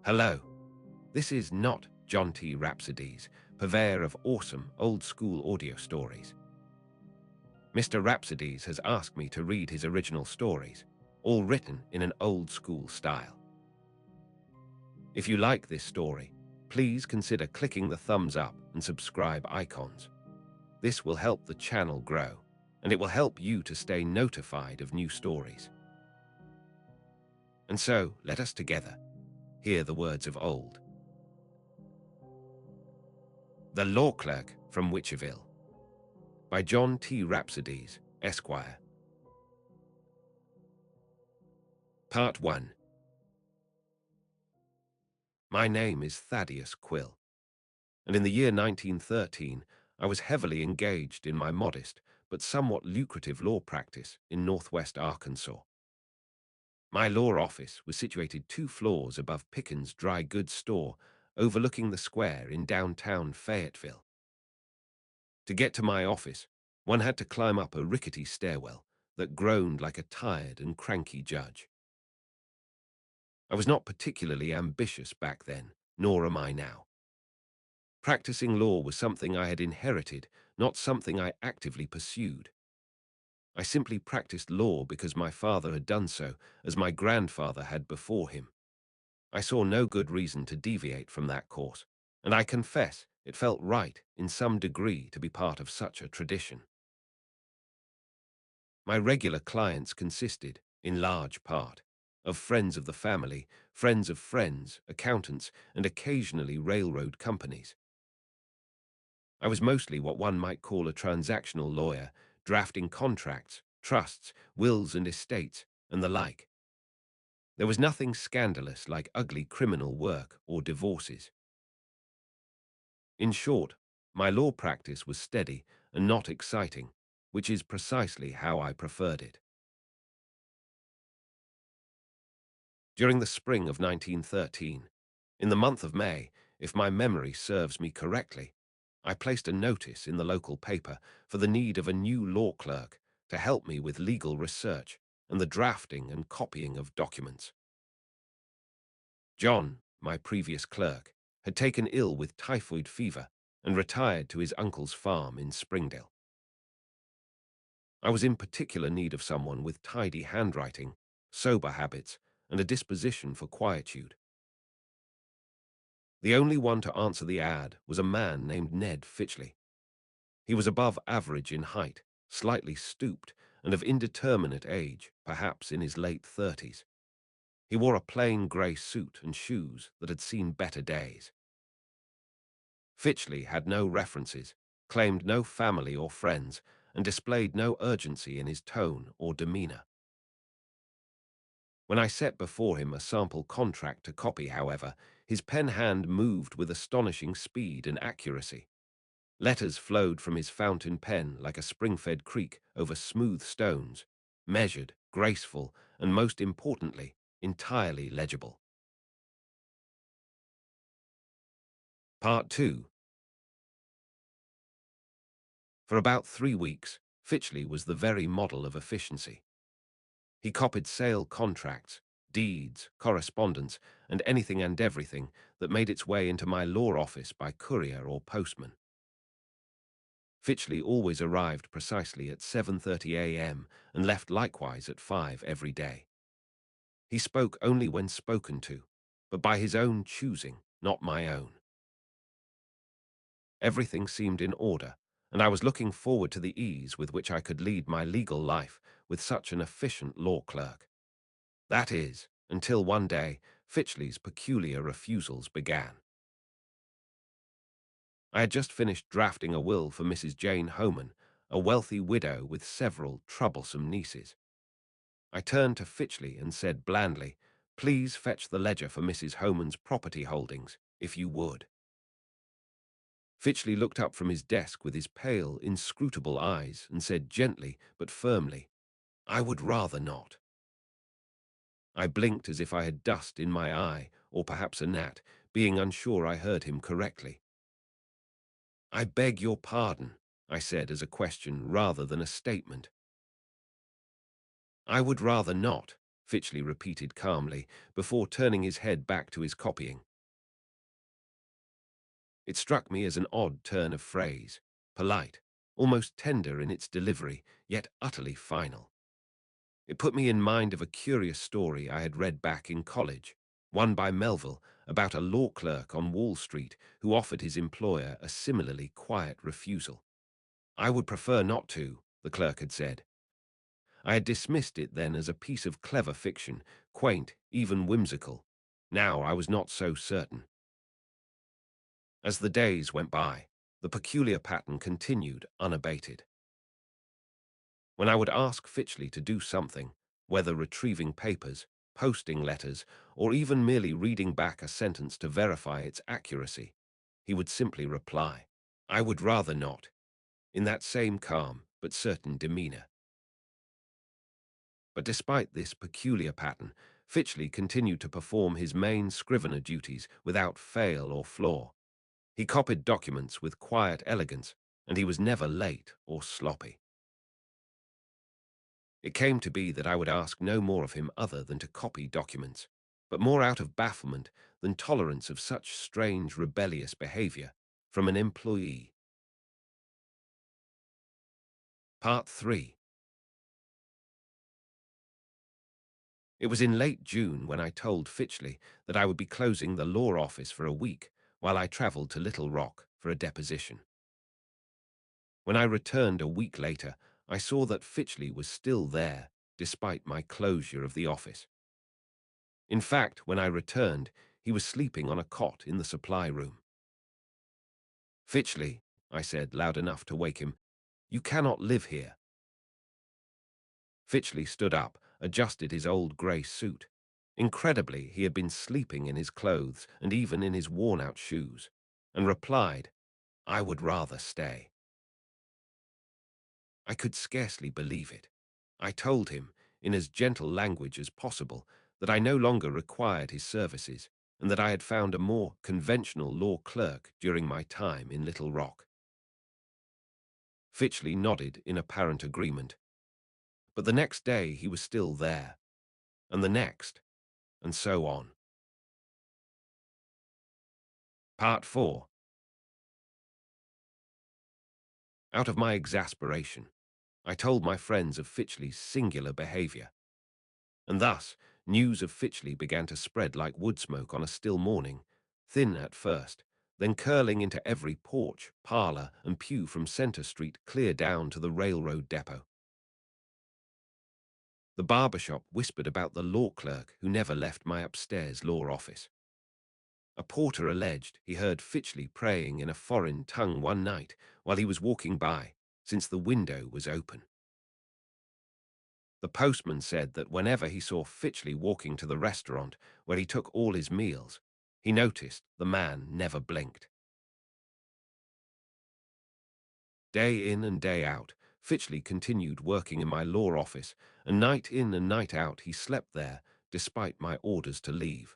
Hello, this is not John T. Rhapsodies, purveyor of awesome old-school audio stories. Mr. Rhapsodies has asked me to read his original stories, all written in an old-school style. If you like this story, please consider clicking the thumbs up and subscribe icons. This will help the channel grow, and it will help you to stay notified of new stories. And so, let us together hear the words of old. The Law Clerk from Witcherville, by John T. Rhapsodies, Esquire. Part 1. My name is Thaddeus Quill, and in the year 1913 I was heavily engaged in my modest but somewhat lucrative law practice in northwest Arkansas. My law office was situated 2 floors above Pickens' dry goods store, overlooking the square in downtown Fayetteville. To get to my office, one had to climb up a rickety stairwell that groaned like a tired and cranky judge. I was not particularly ambitious back then, nor am I now. Practicing law was something I had inherited, not something I actively pursued. I simply practiced law because my father had done so, as my grandfather had before him. I saw no good reason to deviate from that course, and I confess it felt right in some degree to be part of such a tradition. My regular clients consisted, in large part, of friends of the family, friends of friends, accountants, and occasionally railroad companies. I was mostly what one might call a transactional lawyer, drafting contracts, trusts, wills and estates, and the like. There was nothing scandalous like ugly criminal work or divorces. In short, my law practice was steady and not exciting, which is precisely how I preferred it. During the spring of 1913, in the month of May, if my memory serves me correctly, I placed a notice in the local paper for the need of a new law clerk to help me with legal research and the drafting and copying of documents. John, my previous clerk, had taken ill with typhoid fever and retired to his uncle's farm in Springdale. I was in particular need of someone with tidy handwriting, sober habits, and a disposition for quietude. The only one to answer the ad was a man named Ned Fitchley. He was above average in height, slightly stooped, and of indeterminate age, perhaps in his late 30s. He wore a plain grey suit and shoes that had seen better days. Fitchley had no references, claimed no family or friends, and displayed no urgency in his tone or demeanor. When I set before him a sample contract to copy, however, his pen hand moved with astonishing speed and accuracy. Letters flowed from his fountain pen like a spring-fed creek over smooth stones, measured, graceful, and most importantly, entirely legible. Part 2. For about 3 weeks, Fitchley was the very model of efficiency. He copied sale contracts, deeds, correspondence, and anything and everything that made its way into my law office by courier or postman. Fitchley always arrived precisely at 7:30 a.m. and left likewise at 5 every day. He spoke only when spoken to, but by his own choosing, not my own. Everything seemed in order, and I was looking forward to the ease with which I could lead my legal life with such an efficient law clerk. That is, until one day, Fitchley's peculiar refusals began. I had just finished drafting a will for Mrs. Jane Homan, a wealthy widow with several troublesome nieces. I turned to Fitchley and said blandly, "Please fetch the ledger for Mrs. Homan's property holdings, if you would." Fitchley looked up from his desk with his pale, inscrutable eyes and said gently but firmly, "I would rather not." I blinked as if I had dust in my eye, or perhaps a gnat, being unsure I heard him correctly. "I beg your pardon," I said as a question rather than a statement. "I would rather not," Fitchley repeated calmly, before turning his head back to his copying. It struck me as an odd turn of phrase, polite, almost tender in its delivery, yet utterly final. It put me in mind of a curious story I had read back in college, one by Melville, about a law clerk on Wall Street who offered his employer a similarly quiet refusal. "I would prefer not to," the clerk had said. I had dismissed it then as a piece of clever fiction, quaint, even whimsical. Now I was not so certain. As the days went by, the peculiar pattern continued unabated. When I would ask Fitchley to do something, whether retrieving papers, posting letters, or even merely reading back a sentence to verify its accuracy, he would simply reply, "I would rather not," in that same calm but certain demeanor. But despite this peculiar pattern, Fitchley continued to perform his main scrivener duties without fail or flaw. He copied documents with quiet elegance, and he was never late or sloppy. It came to be that I would ask no more of him other than to copy documents, but more out of bafflement than tolerance of such strange, rebellious behavior from an employee. Part 3. It was in late June when I told Fitchley that I would be closing the law office for a week while I travelled to Little Rock for a deposition. When I returned a week later, I saw that Fitchley was still there, despite my closure of the office. In fact, when I returned, he was sleeping on a cot in the supply room. "Fitchley," I said, loud enough to wake him, "you cannot live here." Fitchley stood up, adjusted his old grey suit. Incredibly, he had been sleeping in his clothes and even in his worn-out shoes, and replied, "I would rather stay." I could scarcely believe it. I told him, in as gentle language as possible, that I no longer required his services, and that I had found a more conventional law clerk during my time in Little Rock. Fitchley nodded in apparent agreement. But the next day he was still there, and the next, and so on. Part 4. Out of my exasperation, I told my friends of Fitchley's singular behavior, and thus news of Fitchley began to spread like wood smoke on a still morning, thin at first, then curling into every porch, parlour, and pew from Centre Street clear down to the railroad depot. The barber shop whispered about the law clerk who never left my upstairs law office. A porter alleged he heard Fitchley praying in a foreign tongue one night while he was walking by, since the window was open. The postman said that whenever he saw Fitchley walking to the restaurant where he took all his meals, he noticed the man never blinked. Day in and day out, Fitchley continued working in my law office, and night in and night out he slept there despite my orders to leave.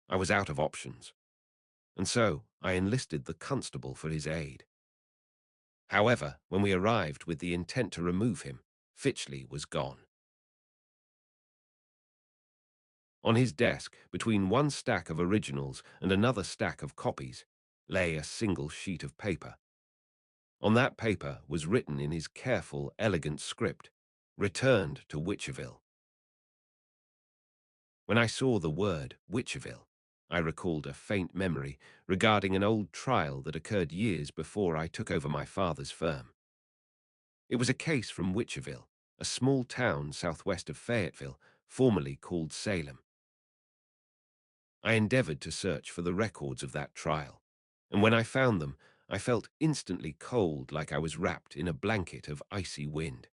I was out of options, and so I enlisted the constable for his aid. However, when we arrived with the intent to remove him, Fitchley was gone. On his desk, between one stack of originals and another stack of copies, lay a single sheet of paper. On that paper was written in his careful, elegant script, "Returned to Witcherville." When I saw the word Witcherville, I recalled a faint memory regarding an old trial that occurred years before I took over my father's firm. It was a case from Witcherville, a small town southwest of Fayetteville, formerly called Salem. I endeavored to search for the records of that trial, and when I found them, I felt instantly cold, like I was wrapped in a blanket of icy wind.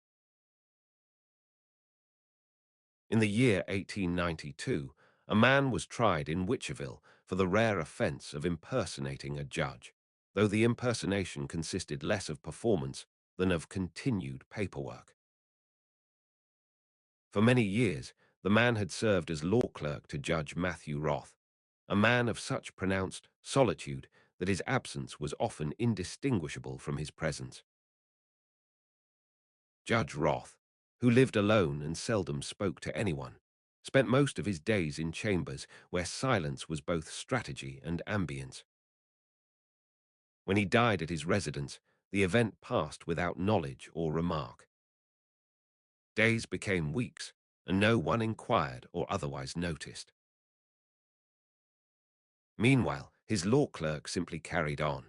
In the year 1892, a man was tried in Witcherville for the rare offense of impersonating a judge, though the impersonation consisted less of performance than of continued paperwork. For many years, the man had served as law clerk to Judge Matthew Roth, a man of such pronounced solitude that his absence was often indistinguishable from his presence. Judge Roth, who lived alone and seldom spoke to anyone, spent most of his days in chambers where silence was both strategy and ambience. When he died at his residence, the event passed without knowledge or remark. Days became weeks, and no one inquired or otherwise noticed. Meanwhile, his law clerk simply carried on.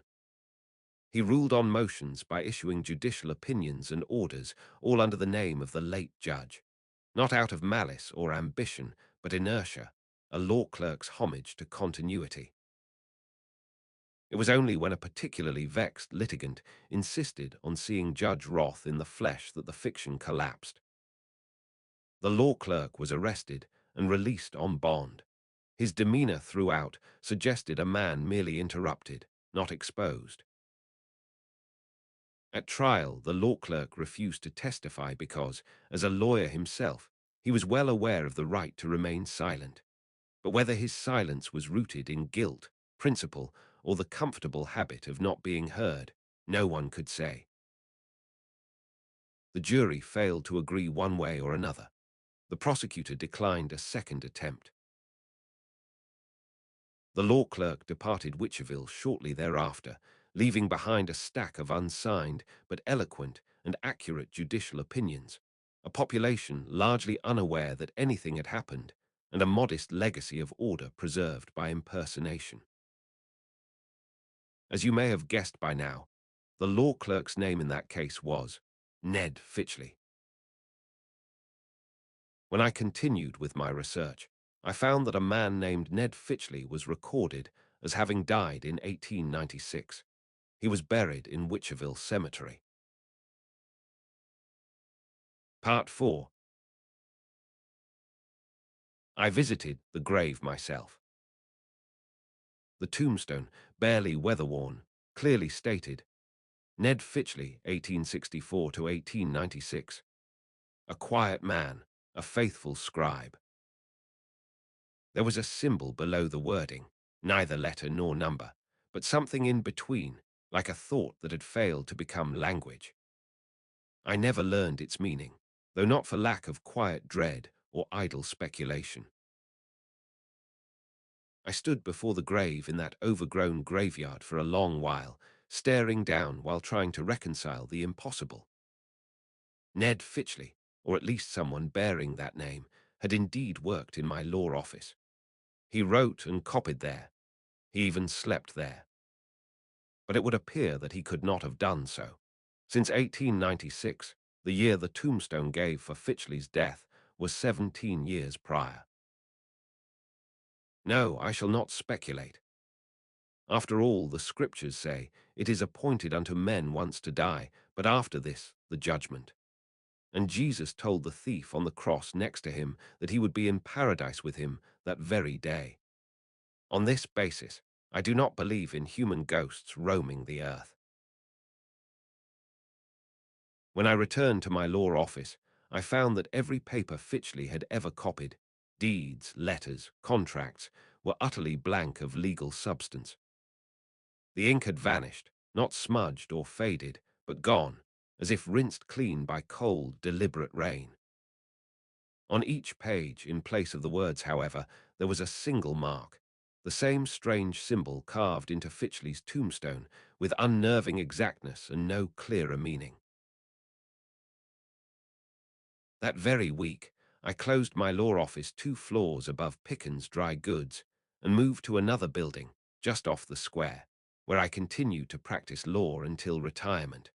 He ruled on motions by issuing judicial opinions and orders, all under the name of the late judge, not out of malice or ambition, but inertia, a law clerk's homage to continuity. It was only when a particularly vexed litigant insisted on seeing Judge Roth in the flesh that the fiction collapsed. The law clerk was arrested and released on bond. His demeanor throughout suggested a man merely interrupted, not exposed. At trial, the law clerk refused to testify because, as a lawyer himself, he was well aware of the right to remain silent. But whether his silence was rooted in guilt, principle, or the comfortable habit of not being heard, no one could say. The jury failed to agree one way or another. The prosecutor declined a second attempt. The law clerk departed Witcherville shortly thereafter, leaving behind a stack of unsigned but eloquent and accurate judicial opinions, a population largely unaware that anything had happened, and a modest legacy of order preserved by impersonation. As you may have guessed by now, the law clerk's name in that case was Ned Fitchley. When I continued with my research, I found that a man named Ned Fitchley was recorded as having died in 1896. He was buried in Witcherville Cemetery. Part 4. I visited the grave myself. The tombstone, barely weather-worn, clearly stated, Ned Fitchley, 1864 to 1896. A quiet man, a faithful scribe. There was a symbol below the wording, neither letter nor number, but something in between, like a thought that had failed to become language. I never learned its meaning, though not for lack of quiet dread or idle speculation. I stood before the grave in that overgrown graveyard for a long while, staring down while trying to reconcile the impossible. Ned Fitchley, or at least someone bearing that name, had indeed worked in my law office. He wrote and copied there. He even slept there. But it would appear that he could not have done so. Since 1896, the year the tombstone gave for Fitchley's death was 17 years prior. No, I shall not speculate. After all, the scriptures say, it is appointed unto men once to die, but after this, the judgment. And Jesus told the thief on the cross next to him that he would be in paradise with him that very day. On this basis, I do not believe in human ghosts roaming the earth. When I returned to my law office, I found that every paper Fitchley had ever copied, deeds, letters, contracts, were utterly blank of legal substance. The ink had vanished, not smudged or faded, but gone, as if rinsed clean by cold, deliberate rain. On each page, in place of the words, however, there was a single mark, the same strange symbol carved into Fitchley's tombstone, with unnerving exactness and no clearer meaning. That very week, I closed my law office 2 floors above Pickens Dry Goods and moved to another building, just off the square, where I continued to practice law until retirement.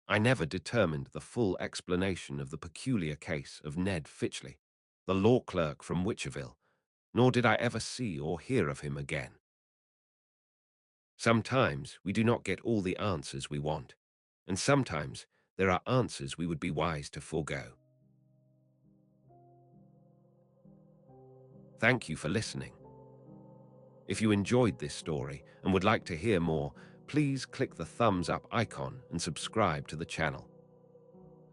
I never determined the full explanation of the peculiar case of Ned Fitchley, the law clerk from Witcherville, nor did I ever see or hear of him again. Sometimes we do not get all the answers we want, and sometimes there are answers we would be wise to forego. Thank you for listening. If you enjoyed this story and would like to hear more, please click the thumbs up icon and subscribe to the channel.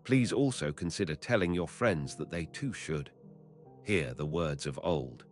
Please also consider telling your friends that they too should hear the words of old.